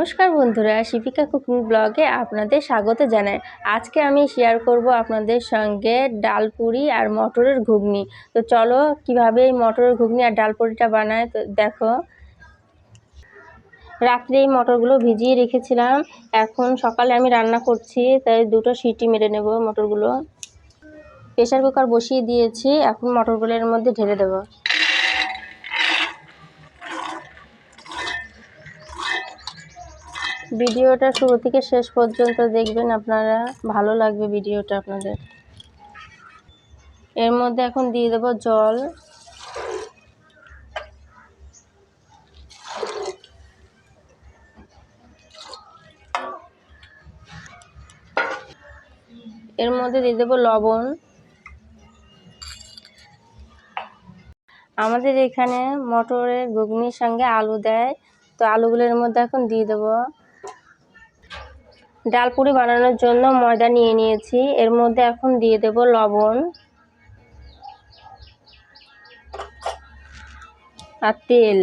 নমস্কার বন্ধুরা, শিপিকা কুকিং ব্লগে আপনাদের স্বাগত জানাই। আজকে আমি শেয়ার করব আপনাদের সঙ্গে ডাল পুরি আর মটরের ঘুগনি। তো চলো কিভাবে এই মটরের ঘুগনি আর ডাল পুরিটা বানায় তো দেখো। রাত্রে এই মটরগুলো ভিজিয়ে রেখেছিলাম, এখন সকালে আমি রান্না করছি, তাই দুটো সিটি মেরে নেব মটরগুলো। প্রেসার কুকার বসিয়ে দিয়েছি, এখন মটরগুলো এর মধ্যে ঢেলে দেবো। ভিডিওটা শুরু থেকে শেষ পর্যন্ত দেখবেন, আপনারা ভালো লাগবে ভিডিওটা আপনাদের। এর মধ্যে এখন দিয়ে দেব জল। এর মধ্যে দিয়ে দেব লবণ। আমাদের এখানে মটরের ঘুগনির সঙ্গে আলু দেয়, তো আলুগুলোর মধ্যে এখন দিয়ে দেব। ডাল পুরি বানানোর জন্য ময়দা নিয়ে নিয়েছি, এর মধ্যে এখন দিয়ে দেব লবণ আর তেল।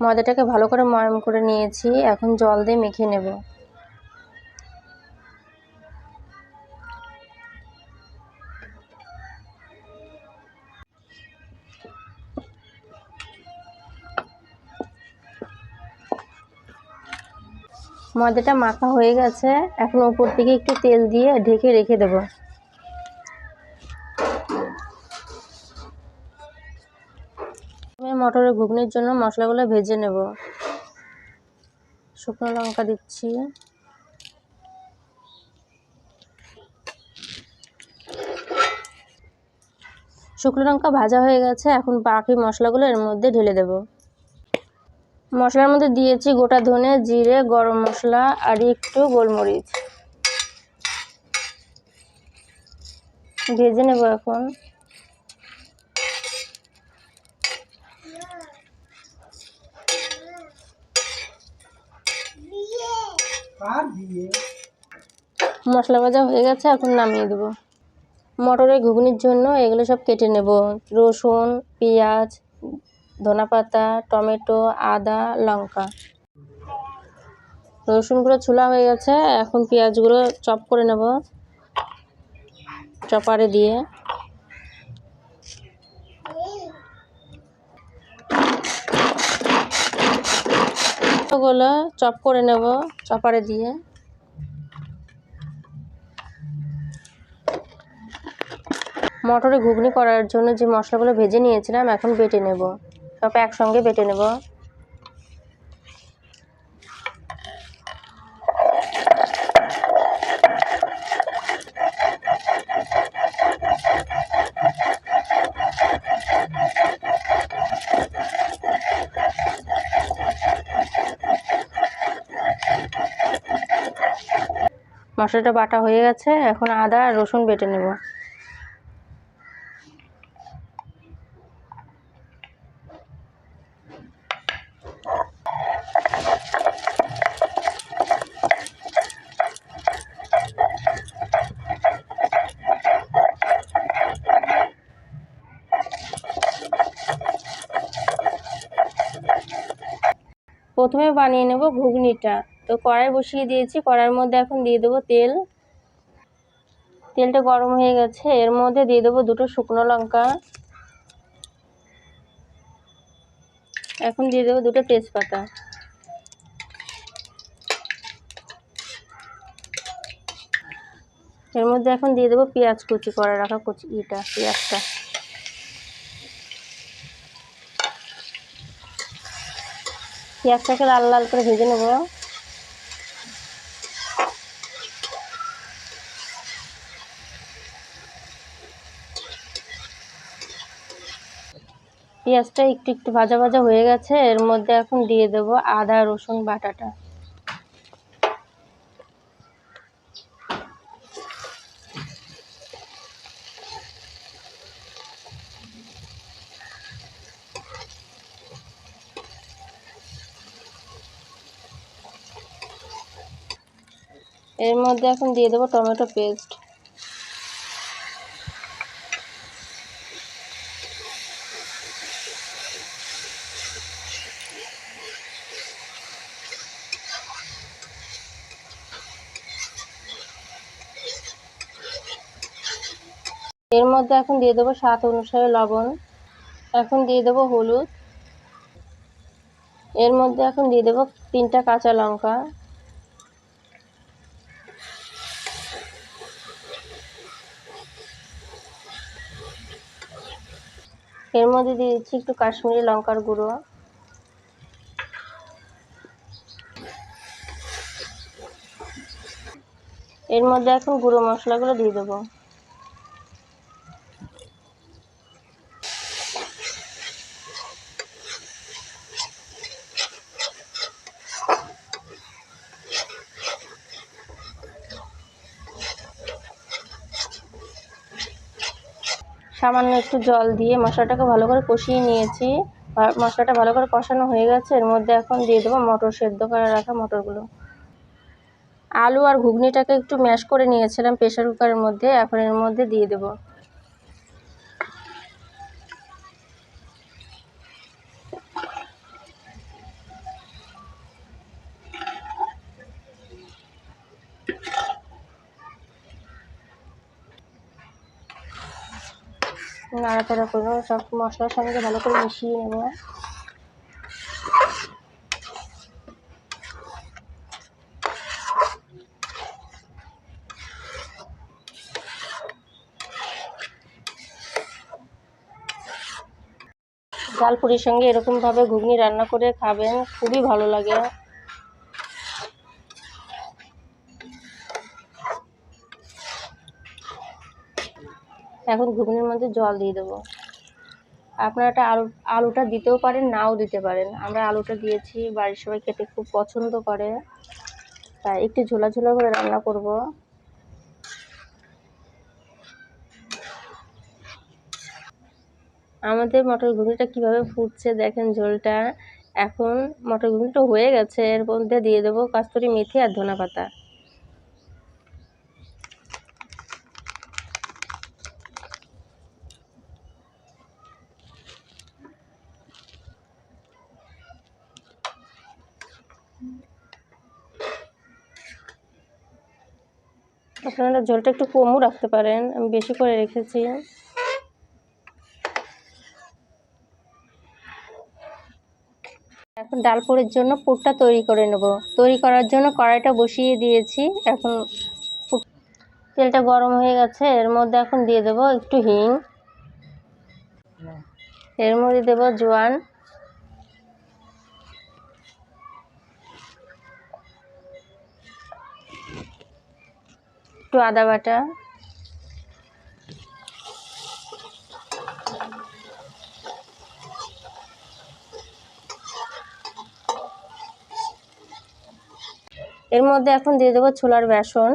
ময়দাটাকে ভালো করে ময়াম করে নিয়েছি, এখন জল দিয়ে মেখে নেব। ময়দাটা মাখা হয়ে গেছে, এখন উপর থেকে একটু তেল দিয়ে ঢেকে রেখে দেব। মটরের ঘুগনির জন্য মশলাগুলো ভেজে নেব। শুকনো লঙ্কা দিচ্ছি, শুকনো লঙ্কা ভাজা হয়ে গেছে, এখন বাকি মশলাগুলো এর মধ্যে ঢেলে দেব। মশলার মধ্যে দিয়েছি গোটা ধনে, জিরে, গরম মশলা আর একটু গোলমরিচ। ভেজে নেব এখন। মশলা ভাজা হয়ে গেছে, এখন নামিয়ে দেব। মটরের ঘুগনির জন্য এগুলো সব কেটে নেব। রসুন, পেঁয়াজ, ধনেপাতা, টমেটো, আদা, লঙ্কা। রসুনগুলো ছোলা হয়ে গেছে, এখন পেঁয়াজগুলো চপ করে নেব চপারে দিয়ে। ওগুলো চপ করে নেব চপারে দিয়ে। মটরে ঘুগনি করার জন্য যে মশলাগুলো ভেজে নিয়েছিলাম এখন বেটে নেব, সব একসঙ্গে বেটে নেব। মশলাটা বাটা হয়ে গেছে, এখন আদা আর রসুন বেটে নেব। প্রথমে বানিয়ে নেব ঘুগনিটা, তো কড়াই বসিয়ে দিয়েছি, কড়াইয়ের মধ্যে এখন দিয়ে দেবো তেল। তেলটা গরম হয়ে গেছে, এর মধ্যে দিয়ে দেবো দুটো শুকনো লঙ্কা, এখন দিয়ে দেবো দুটো তেজপাতা। এর মধ্যে এখন দিয়ে দেবো পেঁয়াজ কুচি করে রাখা পেঁয়াজটা। পেঁয়াজটাকে লাল লাল করে ভেজে নেব। পেঁয়াজটা একটু একটু ভাজা ভাজা হয়ে গেছে, এর মধ্যে এখন দিয়ে দেব আদা রসুন বাটাটা। এর মধ্যে এখন দিয়ে দেবো টমেটো পেস্ট। এর মধ্যে এখন দিয়ে দেবো স্বাদ অনুসারে লবণ। এখন দিয়ে দেবো হলুদ। এর মধ্যে এখন দিয়ে দেবো 3টা কাঁচা লঙ্কা। এর মধ্যে দিয়ে দিচ্ছি একটু কাশ্মীরি লঙ্কার গুঁড়ো। এর মধ্যে এখন গুঁড়ো মশলাগুলো দিয়ে দেবো। সামান্য একটু জল দিয়ে মশলাটাকে ভালো করে কষিয়ে নিয়েছি। মশলাটা ভালো করে কষানো হয়ে গেছে। এর মধ্যে এখন দিয়ে দেবো মটর সেদ্ধ করে রাখা মটরগুলো। আলু আর ঘুগনিটাকে একটু ম্যাশ করে নিয়েছিলাম প্রেসার কুকারের মধ্যে, এখন এর মধ্যে দিয়ে দেবো। নাড়াচাড়া করে সব মশলার সঙ্গে ভালো করে মিশিয়ে নেব। ডাল পুরির সঙ্গে এরকমভাবে ঘুগনি রান্না করে খাবেন, খুবই ভালো লাগে। এখন ঘুগনির মধ্যে জল দিয়ে দেবো। আপনারা এটা আলুটা দিতেও পারেন, নাও দিতে পারেন। আমরা আলুটা দিয়েছি, বাড়ির সবাই খেতে খুব পছন্দ করে, তাই একটু ঝোলা ঝোলা করে রান্না করব। আমাদের মটর ঘুগনিটা কিভাবে ফুটছে দেখেন ঝোলটা। এখন মটর ঘুগনিটা হয়ে গেছে। এর মধ্যে দিয়ে দেবো কস্তুরি মেথি আর ধনেপাতা। আপনারা ঝোলটা একটু কমও রাখতে পারেন, আমি বেশি করে রেখেছি। এখন ডাল পুরির জন্য পুরটা তৈরি করে নেব। তৈরি করার জন্য কড়াইটা বসিয়ে দিয়েছি। এখন তেলটা গরম হয়ে গেছে। এর মধ্যে এখন দিয়ে দেব একটু হিং। এর মধ্যে দেব জোয়ান, একটু আদা বাটা, এর মধ্যে এখন দিয়ে দেবো ছোলার বেসন।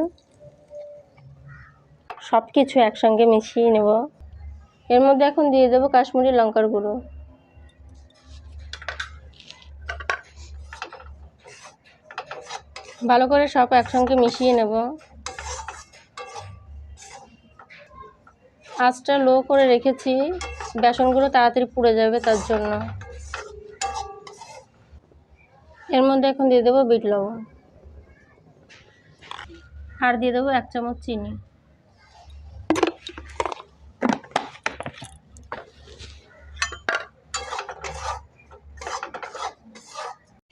সব কিছু একসঙ্গে মিশিয়ে নেব। এর মধ্যে এখন দিয়ে দেবো কাশ্মীরি লঙ্কার গুঁড়ো। ভালো করে সব একসঙ্গে মিশিয়ে নেব। আঁচটা লো করে রেখেছি, বেসনগুলো তাড়াতাড়ি পুড়ে যাবে তার জন্য। এর মধ্যে এখন দিয়ে দেবো বিট লবণ আর দিয়ে দেবো 1 চামচ চিনি।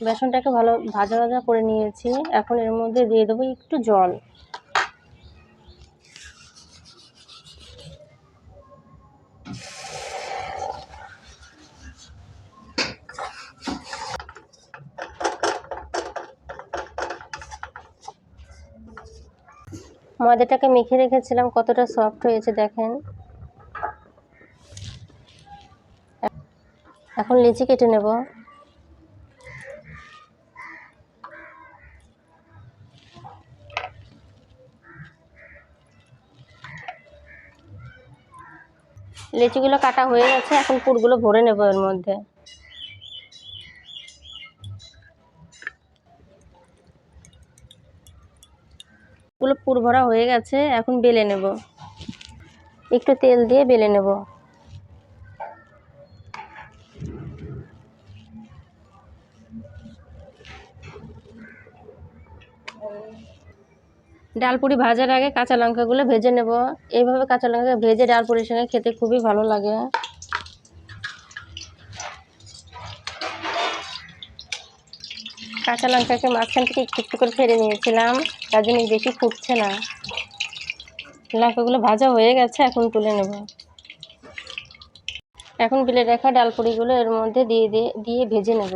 বেসনটাকে ভালো ভাজা ভাজা করে নিয়েছি। এখন এর মধ্যে দিয়ে দেবো একটু জল। ময়দাটাকে মেখে রেখেছিলাম, কতটা সফট হয়েছে দেখেন। এখন লিচি কেটে নেব। লিচিগুলো কাটা হয়ে গেছে। এখন পুরগুলো ভরে নেব এর মধ্যে। গুলো পুর ভরা হয়ে গেছে। এখন বেলে নেব, একটু তেল দিয়ে বেলে নেব। ডালপুরি ভাজার আগে কাঁচা লঙ্কাগুলো ভেজে নেব। এইভাবে কাঁচা লঙ্কা ভেজে ডালপুরির সঙ্গে খেতে খুবই ভালো লাগে। কাঁচা লঙ্কাকে মাঝখান থেকে একটু একটু করে ফেলে নিয়েছিলাম, তার জন্য বেশি ফুটছে না। লঙ্কাগুলো ভাজা হয়ে গেছে, এখন তুলে নেব। এখন বেলে রাখা ডালপুরিগুলো এর মধ্যে দিয়ে ভেজে নেব।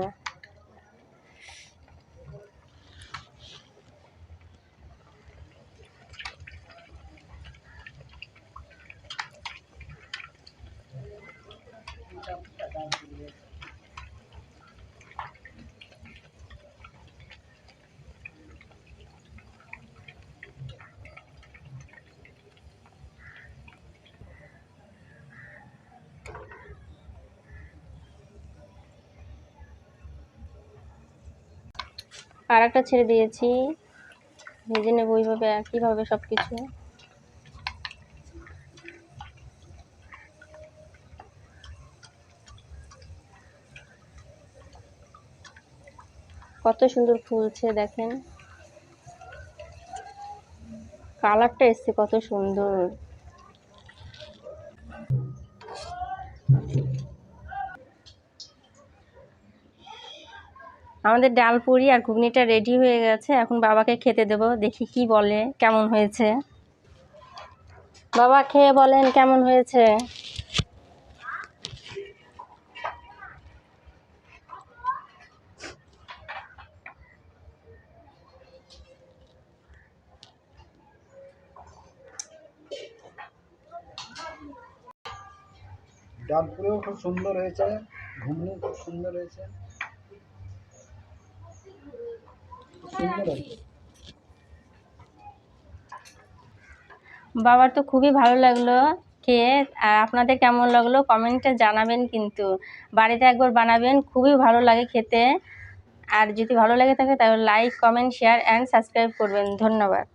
আর একটা ছেড়ে দিয়েছি, ভেজে নেব ওইভাবে একইভাবে সব কিছু। কত সুন্দর ফুলছে দেখেন, কালারটা এসছে কত সুন্দর। আমাদের ডালপুরি আর ঘুগনিটা রেডি হয়ে গেছে, এখন বাবাকে খেতে দেব, দেখি কি বলে কেমন হয়েছে। বাবা খেয়ে বলেন কেমন হয়েছে। ডালপুরিও খুব সুন্দর হয়েছে, ঘুগনি খুব সুন্দর হয়েছে, সুন্দর হয়েছে। বাবার তো খুবই ভালো লাগলো খেয়ে। আর আপনাদের কেমন লাগলো কমেন্টে জানাবেন, কিন্তু বাড়িতে একবার বানাবেন, খুবই ভালো লাগে খেতে। আর যদি ভালো লাগে থাকে তাহলে like, comment, share and subscribe করবেন। ধন্যবাদ।